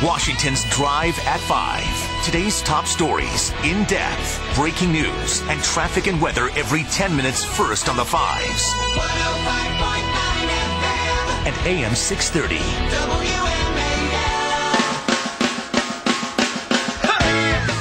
Washington's Drive at 5. Today's top stories, in-depth, breaking news, and traffic and weather every 10 minutes first on the 5s. 105.9 FM. And AM 630. WMAL.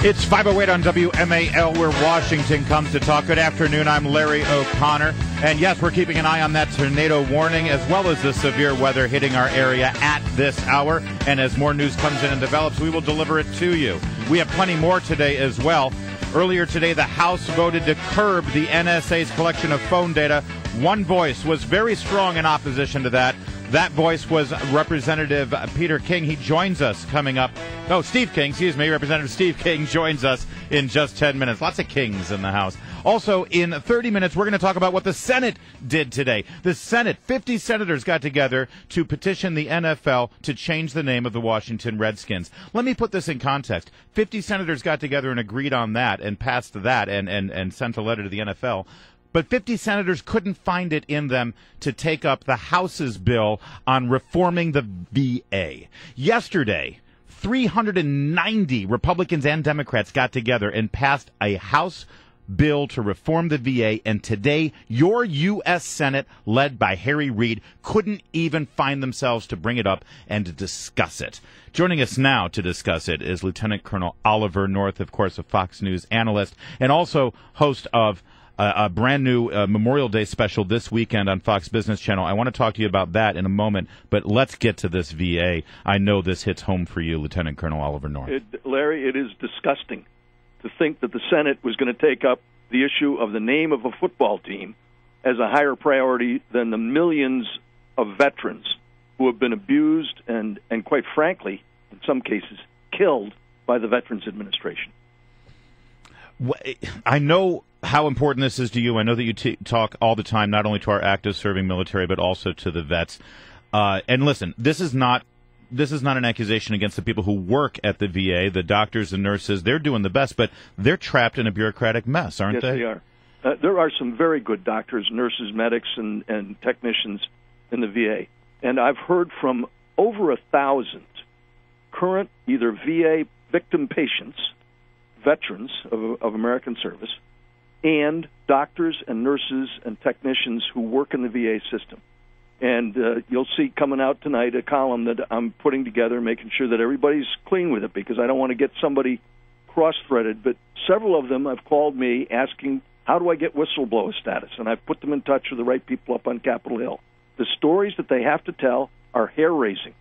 It's 5:08 on WMAL, where Washington comes to talk. Good afternoon. I'm Larry O'Connor. And yes, we're keeping an eye on that tornado warning as well as the severe weather hitting our area at this hour. And as more news comes in and develops, we will deliver it to you. We have plenty more today as well. Earlier today, the House voted to curb the NSA's collection of phone data. One voice was very strong in opposition to that. That voice was Representative Peter King. He joins us coming up. No, Steve King, excuse me. Representative Steve King joins us in just 10 minutes. Lots of Kings in the House. Also, in 30 minutes, we're going to talk about what the Senate did today. The Senate, 50 senators got together to petition the NFL to change the name of the Washington Redskins. Let me put this in context. 50 senators got together and agreed on that and passed that and sent a letter to the NFL. But 50 senators couldn't find it in them to take up the House's bill on reforming the VA. Yesterday, 390 Republicans and Democrats got together and passed a House bill to reform the VA, and today your U.S. Senate, led by Harry Reid, couldn't even find themselves to bring it up and to discuss it. Joining us now to discuss it is Lieutenant Colonel Oliver North, of course, a Fox News analyst, and also host of a brand new Memorial Day special this weekend on Fox Business Channel. I want to talk to you about that in a moment, but let's get to this VA. I know this hits home for you, Lieutenant Colonel Oliver North. Larry, it is disgusting to think that the Senate was going to take up the issue of the name of a football team as a higher priority than the millions of veterans who have been abused and quite frankly, in some cases, killed by the Veterans Administration. I know how important this is to you. I know that you talk all the time, not only to our active serving military, but also to the vets. And listen, this is not an accusation against the people who work at the VA, the doctors and nurses. They're doing the best, but they're trapped in a bureaucratic mess, aren't they? Yes, they are. There are some very good doctors, nurses, medics, and technicians in the VA. And I've heard from over 1,000 current either VA victim patients, veterans of American service, and doctors and nurses and technicians who work in the VA system. And you'll see coming out tonight a column that I'm putting together, making sure that everybody's clean with it, because I don't want to get somebody cross-threaded. But several of them have called me asking, how do I get whistleblower status? And I've put them in touch with the right people up on Capitol Hill. The stories that they have to tell are hair-raising.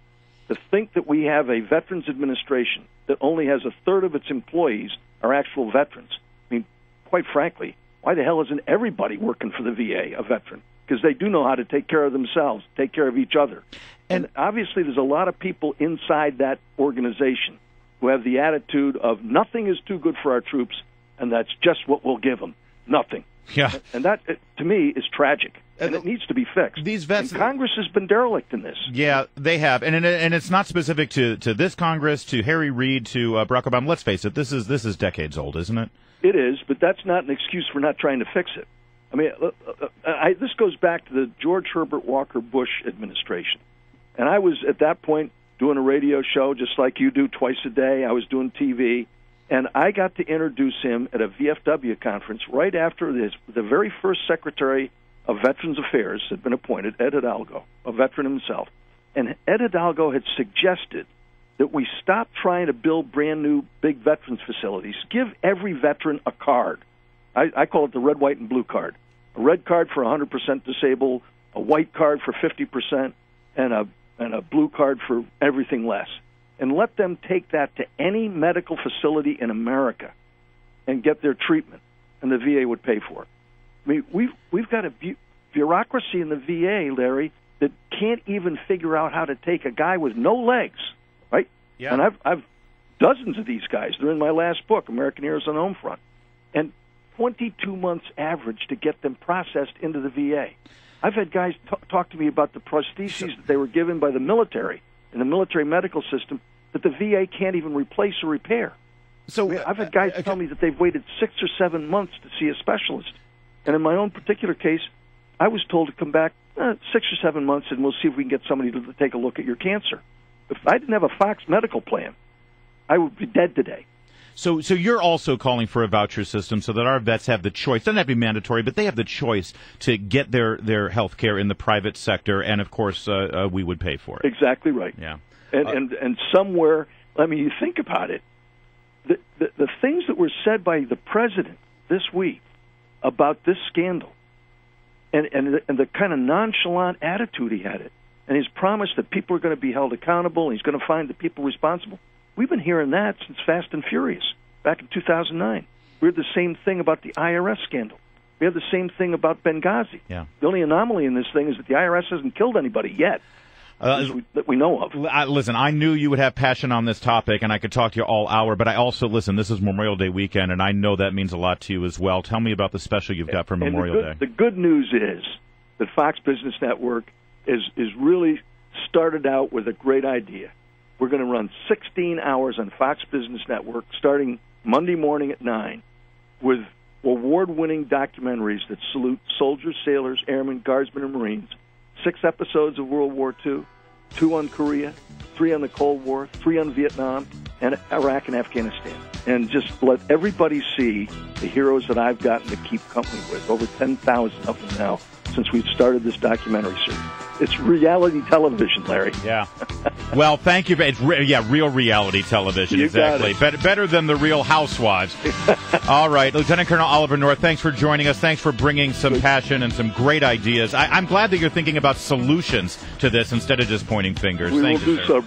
To think that we have a Veterans Administration that only has a third of its employees are actual veterans. I mean, quite frankly, why the hell isn't everybody working for the VA a veteran? Because they do know how to take care of themselves, take care of each other. And obviously there's a lot of people inside that organization who have the attitude of nothing is too good for our troops, and that's just what we'll give them, nothing. Yeah. And that, to me, is tragic, and it needs to be fixed. These vets, and Congress has been derelict in this. Yeah, they have, and it's not specific to this Congress, to Harry Reid, to Barack Obama. Let's face it, this is decades old, isn't it? It is, but that's not an excuse for not trying to fix it. I mean, this goes back to the George Herbert Walker Bush administration, and I was at that point doing a radio show just like you do twice a day. I was doing TV. And I got to introduce him at a VFW conference right after the very first Secretary of Veterans Affairs had been appointed, Ed Hidalgo, a veteran himself. And Ed Hidalgo had suggested that we stop trying to build brand-new big veterans facilities. Give every veteran a card. I call it the red, white, and blue card. A red card for 100% disabled, a white card for 50%, and a blue card for everything less. And let them take that to any medical facility in America and get their treatment, and the VA would pay for it. I mean, we've got a bureaucracy in the VA, Larry, that can't even figure out how to take a guy with no legs, right? Yeah. And I've dozens of these guys. They're in my last book, American Heroes on the Home Front, and 22 months average to get them processed into the VA. I've had guys talk to me about the prostheses that they were given by the military in the military medical system that the VA can't even replace or repair. So I've had guys tell me that they've waited 6 or 7 months to see a specialist. And in my own particular case, I was told to come back 6 or 7 months and we'll see if we can get somebody to take a look at your cancer. if I didn't have a Fox medical plan, I would be dead today. So you're also calling for a voucher system so that our vets have the choice. Doesn't have to be mandatory, but they have the choice to get their health care in the private sector, and of course we would pay for it. Exactly right. Yeah. And somewhere, I mean, you think about it, the things that were said by the president this week about this scandal, and the kind of nonchalant attitude he had it, and his promise that people are going to be held accountable, and he's going to find the people responsible. We've been hearing that since Fast and Furious, back in 2009. We heard the same thing about the IRS scandal. We had the same thing about Benghazi. Yeah. The only anomaly in this thing is that the IRS hasn't killed anybody yet. That we know of. Listen, I knew you would have passion on this topic, and I could talk to you all hour, but I also, listen, this is Memorial Day weekend, and I know that means a lot to you as well. Tell me about the special you've got for Memorial Day. The good news is that Fox Business Network is really started out with a great idea. We're going to run 16 hours on Fox Business Network starting Monday morning at 9 with award-winning documentaries that salute soldiers, sailors, airmen, guardsmen, and Marines. 6 episodes of World War II, 2 on Korea, 3 on the Cold War, 3 on Vietnam, and Iraq and Afghanistan. And just let everybody see the heroes that I've gotten to keep company with, over 10,000 of them now, since we've started this documentary series. It's reality television, Larry. Yeah. Well, thank you. It's real reality television. You exactly. Better than the Real Housewives. All right. Lieutenant Colonel Oliver North, thanks for joining us. Thanks for bringing some passion and some great ideas. I'm glad that you're thinking about solutions to this instead of just pointing fingers. We Thank will you, do sir. so.